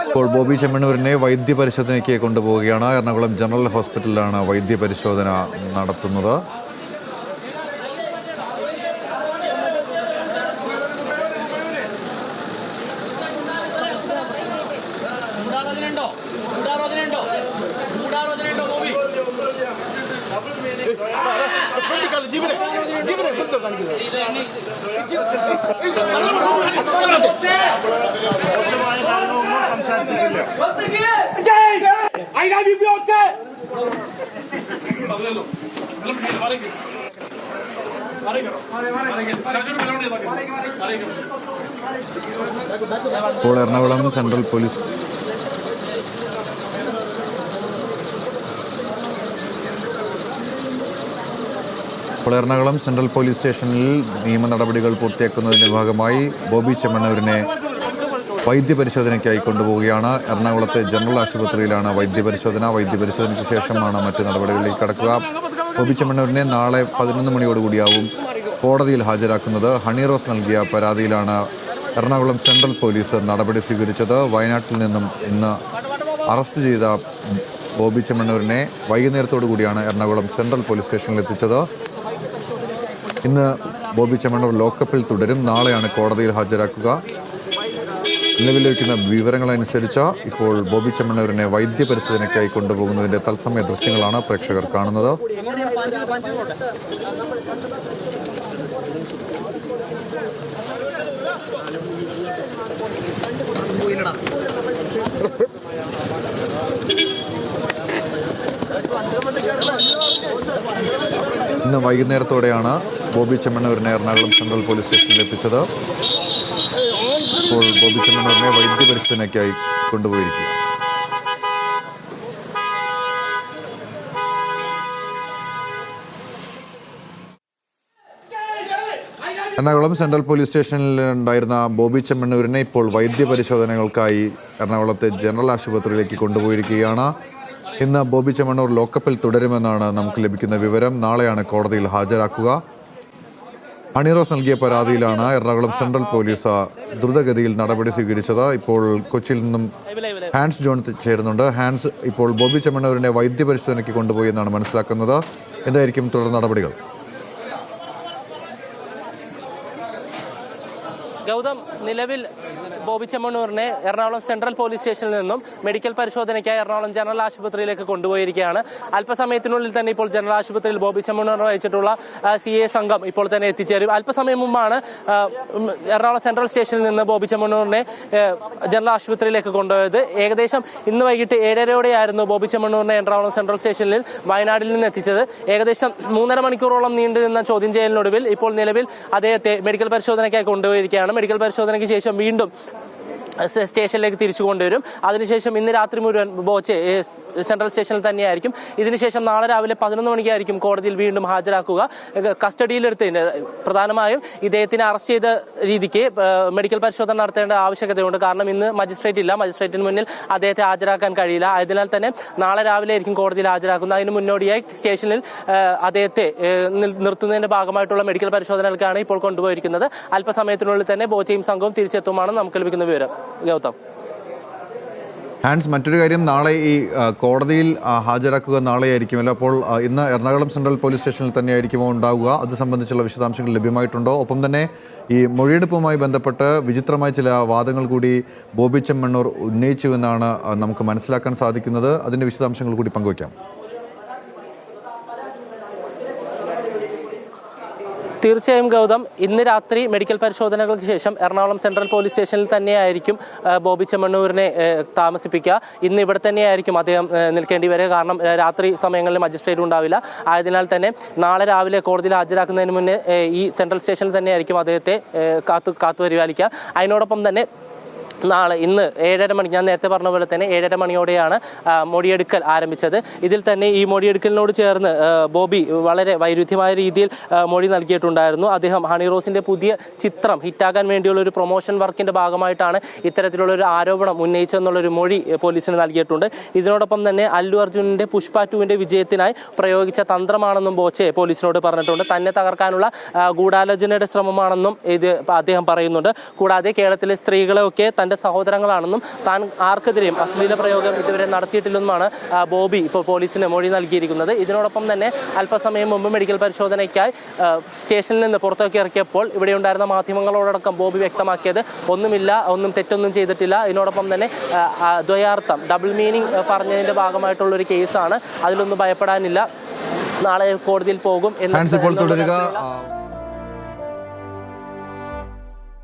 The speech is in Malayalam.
ഇപ്പോൾ ബോബി ചെമ്മണ്ണൂരിനെ വൈദ്യപരിശോധനയ്ക്ക് കൊണ്ടുപോവുകയാണ്. എറണാകുളം ജനറൽ ഹോസ്പിറ്റലിലാണ് വൈദ്യപരിശോധന നടത്തുന്നത്. ഇപ്പോൾ എറണാകുളം സെൻട്രൽ പോലീസ് സ്റ്റേഷനിൽ നിയമ നടപടികൾ പൂർത്തിയാക്കുന്നതിൻ്റെ ഭാഗമായി ബോബി ചെമ്മണ്ണൂരിനെ വൈദ്യപരിശോധനയ്ക്കായി കൊണ്ടുപോവുകയാണ്. എറണാകുളത്തെ ജനറൽ ആശുപത്രിയിലാണ് വൈദ്യപരിശോധനയ്ക്ക് ശേഷമാണ് മറ്റ് നടപടികളിലേക്ക് കടക്കുക. ബോബി ചെമ്മണ്ണൂരിനെ നാളെ 11 മണിയോടുകൂടിയാവും കോടതിയിൽ ഹാജരാക്കുന്നത്. ഹണി റോസ് നൽകിയ പരാതിയിലാണ് എറണാകുളം സെൻട്രൽ പോലീസ് നടപടി സ്വീകരിച്ചത്. വയനാട്ടിൽ നിന്നും ഇന്ന് അറസ്റ്റ് ചെയ്ത ബോബി ചെമ്മണ്ണൂരിനെ വൈകുന്നേരത്തോടു കൂടിയാണ് എറണാകുളം സെൻട്രൽ പോലീസ് സ്റ്റേഷനിൽ എത്തിച്ചത്. ഇന്ന് ബോബി ചെമ്മണ്ണൂർ ലോക്കപ്പിൽ തുടരും. നാളെയാണ് കോടതിയിൽ ഹാജരാക്കുക. നിലവിൽ ലഭിക്കുന്ന വിവരങ്ങളനുസരിച്ച് ഇപ്പോൾ ബോബി ചെമ്മണ്ണൂരിനെ വൈദ്യപരിശോധനയ്ക്കായി കൊണ്ടുപോകുന്നതിൻ്റെ തത്സമയ ദൃശ്യങ്ങളാണ് പ്രേക്ഷകർ കാണുന്നത്. ഇന്ന് വൈകുന്നേരത്തോടെയാണ് ബോബി ചെമ്മണ്ണൂരിനെ എറണാകുളം സെൻട്രൽ പോലീസ് സ്റ്റേഷനിൽ എത്തിച്ചത്. ഇപ്പോൾ ബോബി ചെമ്മണ്ണൂരിനെ വൈദ്യപരിശോധനയ്ക്കായി കൊണ്ടുപോയിരിക്കുക. എറണാകുളം സെൻട്രൽ പോലീസ് സ്റ്റേഷനിൽ ഉണ്ടായിരുന്ന ബോബി ചെമ്മണ്ണൂരിനെ ഇപ്പോൾ വൈദ്യപരിശോധനകൾക്കായി എറണാകുളത്തെ ജനറൽ ആശുപത്രിയിലേക്ക് കൊണ്ടുപോയിരിക്കുകയാണ്. ഇന്ന് ബോബി ചെമ്മണ്ണൂർ ലോക്കപ്പിൽ തുടരുമെന്നാണ് നമുക്ക് ലഭിക്കുന്ന വിവരം. നാളെയാണ് കോടതിയിൽ ഹാജരാക്കുക. ഹണി റോസ് നൽകിയ പരാതിയിലാണ് എറണാകുളം സെൻട്രൽ പോലീസ് ദ്രുതഗതിയിൽ നടപടി സ്വീകരിച്ചത്. ഇപ്പോൾ കൊച്ചിയിൽ നിന്നും ഹാൻസ് ജോൺ ചേരുന്നുണ്ട്. ഹാൻസ്, ഇപ്പോൾ ബോബി ചെമ്മണ്ണൂരിനെ വൈദ്യപരിശോധനയ്ക്ക് കൊണ്ടുപോയി എന്നാണ് മനസ്സിലാക്കുന്നത്. എന്തായിരിക്കും തുടർ നടപടികൾ? ഗൗതം, നിലവിൽ ബോബി ചെമ്മണ്ണൂരിനെ എറണാകുളം സെൻട്രൽ പോലീസ് സ്റ്റേഷനിൽ നിന്നും മെഡിക്കൽ പരിശോധനയ്ക്കായി എറണാകുളം ജനറൽ ആശുപത്രിയിലേക്ക് കൊണ്ടുപോയിരിക്കുകയാണ്. അല്പസമയത്തിനുള്ളിൽ തന്നെ ഇപ്പോൾ ജനറൽ ആശുപത്രിയിൽ ബോബി ചെമ്മണ്ണൂരിനെ വഹിച്ചിട്ടുള്ള CA സംഘം ഇപ്പോൾ തന്നെ എത്തിച്ചേരും. അല്പസമയം മുമ്പാണ് എറണാകുളം സെൻട്രൽ സ്റ്റേഷനിൽ നിന്ന് ബോബി ചെമ്മണ്ണൂരിനെ ജനറൽ ആശുപത്രിയിലേക്ക് കൊണ്ടുപോയത്. ഏകദേശം ഇന്ന് വൈകിട്ട് 7:30 ബോബി ചെമ്മണ്ണൂരിനെ എറണാകുളം സെൻട്രൽ സ്റ്റേഷനിൽ വയനാട്ടിൽ നിന്ന് എത്തിച്ചത്. ഏകദേശം 3.5 മണിക്കൂറോളം നീണ്ടുനിന്ന ചോദ്യം ചെയ്യലിനൊടുവിൽ ഇപ്പോൾ നിലവിൽ അദ്ദേഹത്തെ മെഡിക്കൽ പരിശോധനയ്ക്കായി കൊണ്ടുപോയിരിക്കുകയാണ്. മെഡിക്കൽ പരിശോധനയ്ക്ക് ശേഷം വീണ്ടും സ്റ്റേഷനിലേക്ക് തിരിച്ചു കൊണ്ടുവരും. അതിനുശേഷം ഇന്ന് രാത്രി മുഴുവൻ ബോച്ചെ സെൻട്രൽ സ്റ്റേഷനിൽ തന്നെയായിരിക്കും. ഇതിനുശേഷം നാളെ രാവിലെ 11 മണിക്കായിരിക്കും കോടതിയിൽ വീണ്ടും ഹാജരാക്കുക. കസ്റ്റഡിയിലെടുത്തതിന് പ്രധാനമായും ഇദ്ദേഹത്തിനെ അറസ്റ്റ് ചെയ്ത രീതിക്ക് മെഡിക്കൽ പരിശോധന നടത്തേണ്ട ആവശ്യകതയുണ്ട്. കാരണം ഇന്ന് മജിസ്ട്രേറ്റ് ഇല്ല, മജിസ്ട്രേറ്റിന് മുന്നിൽ അദ്ദേഹത്തെ ഹാജരാക്കാൻ കഴിയില്ല. അതിനാൽ തന്നെ നാളെ രാവിലെ ആയിരിക്കും കോടതിയിൽ ഹാജരാക്കുന്നത്. അതിന് മുന്നോടിയായി സ്റ്റേഷനിൽ അദ്ദേഹത്തെ നിർത്തുന്നതിന്റെ ഭാഗമായിട്ടുള്ള മെഡിക്കൽ പരിശോധനകൾക്കാണ് ഇപ്പോൾ കൊണ്ടുപോയിരിക്കുന്നത്. അല്പസമയത്തിനുള്ളിൽ തന്നെ ബോച്ചയും സംഘവും തിരിച്ചെത്തുമാണ് നമുക്ക് ലഭിക്കുന്ന വിവരം. ഗൗതം, ഹാൻസ്, മറ്റൊരു കാര്യം, നാളെ ഈ കോടതിയിൽ ഹാജരാക്കുക നാളെയായിരിക്കുമല്ലോ. അപ്പോൾ ഇന്ന് എറണാകുളം സെൻട്രൽ പോലീസ് സ്റ്റേഷനിൽ തന്നെയായിരിക്കുമോ ഉണ്ടാവുക? അത് സംബന്ധിച്ചുള്ള വിശദാംശങ്ങൾ ലഭ്യമായിട്ടുണ്ടോ? ഒപ്പം തന്നെ ഈ മൊഴിയെടുപ്പുമായി ബന്ധപ്പെട്ട് വിചിത്രമായ ചില വാദങ്ങൾ കൂടി ബോബി ചെമ്മണ്ണൂർ ഉന്നയിച്ചുവെന്നാണ് നമുക്ക് മനസ്സിലാക്കാൻ സാധിക്കുന്നത്. അതിൻ്റെ വിശദാംശങ്ങൾ കൂടി പങ്കുവയ്ക്കാം. തീർച്ചയായും ഗൗതം, ഇന്ന് രാത്രി മെഡിക്കൽ പരിശോധനകൾക്ക് ശേഷം എറണാകുളം സെൻട്രൽ പോലീസ് സ്റ്റേഷനിൽ തന്നെയായിരിക്കും ബോബി ചെമ്മണ്ണൂരിനെ താമസിപ്പിക്കുക. ഇന്ന് ഇവിടെ തന്നെയായിരിക്കും അദ്ദേഹം നിൽക്കേണ്ടി വരിക. കാരണം രാത്രി സമയങ്ങളിൽ മജിസ്ട്രേറ്റ് ഉണ്ടാവില്ല. ആയതിനാൽ തന്നെ നാളെ രാവിലെ കോടതിയിൽ ഹാജരാക്കുന്നതിന് മുന്നേ ഈ സെൻട്രൽ സ്റ്റേഷനിൽ തന്നെയായിരിക്കും അദ്ദേഹത്തെ കാത്തുപരിപാലിക്കുക. അതിനോടൊപ്പം തന്നെ ഇന്ന് 7:30 മണി, ഞാൻ നേരത്തെ പറഞ്ഞ പോലെ തന്നെ 7:30 മണിയോടെയാണ് മൊഴിയെടുക്കൽ ആരംഭിച്ചത്. ഇതിൽ തന്നെ ഈ മൊഴിയെടുക്കലിനോട് ചേർന്ന് ബോബി വളരെ വൈരുദ്ധ്യമായ രീതിയിൽ മൊഴി നൽകിയിട്ടുണ്ടായിരുന്നു. അദ്ദേഹം ഹണി റോസിന്റെ പുതിയ ചിത്രം ഹിറ്റാകാൻ വേണ്ടിയുള്ള ഒരു പ്രൊമോഷൻ വർക്കിന്റെ ഭാഗമായിട്ടാണ് ഇത്തരത്തിലുള്ള ഒരു ആരോപണം ഉന്നയിച്ചെന്നുള്ളൊരു മൊഴി പോലീസിന് നൽകിയിട്ടുണ്ട്. ഇതിനോടൊപ്പം തന്നെ അല്ലു അർജുനന്റെ പുഷ്പ 2 വിജയത്തിനായി പ്രയോഗിച്ച തന്ത്രമാണെന്നും ബോച്ചെ പോലീസിനോട് പറഞ്ഞിട്ടുണ്ട്. തന്നെ തകർക്കാനുള്ള ഗൂഢാലോചനയുടെ ശ്രമമാണെന്നും ഇത് അദ്ദേഹം പറയുന്നുണ്ട്. കൂടാതെ കേരളത്തിലെ സ്ത്രീകളെയൊക്കെ തന്റെ സഹോദരങ്ങളാണെന്നും താൻ ആർക്കെതിരെയും അശ്ലീല പ്രയോഗം ഇതുവരെ നടത്തിയിട്ടില്ലെന്നുമാണ് ബോബി ഇപ്പോൾ പോലീസിന് മൊഴി നൽകിയിരിക്കുന്നത്. ഇതിനോടൊപ്പം തന്നെ അല്പസമയം മുമ്പ് മെഡിക്കൽ പരിശോധനയ്ക്കായി സ്റ്റേഷനിൽ നിന്ന് പുറത്തേക്ക് ഇറക്കിയപ്പോൾ ഇവിടെ ഉണ്ടായിരുന്ന മാധ്യമങ്ങളോടക്കം ബോബി വ്യക്തമാക്കിയത് ഒന്നുമില്ല, ഒന്നും തെറ്റൊന്നും ചെയ്തിട്ടില്ല. ഇതിനോടൊപ്പം തന്നെ ദ്വയാർത്ഥം, ഡബിൾ മീനിങ് പറഞ്ഞതിന്റെ ഭാഗമായിട്ടുള്ളൊരു കേസാണ്, അതിലൊന്നും ഭയപ്പെടാനില്ല, നാളെ കോടതിയിൽ പോകും എന്ന്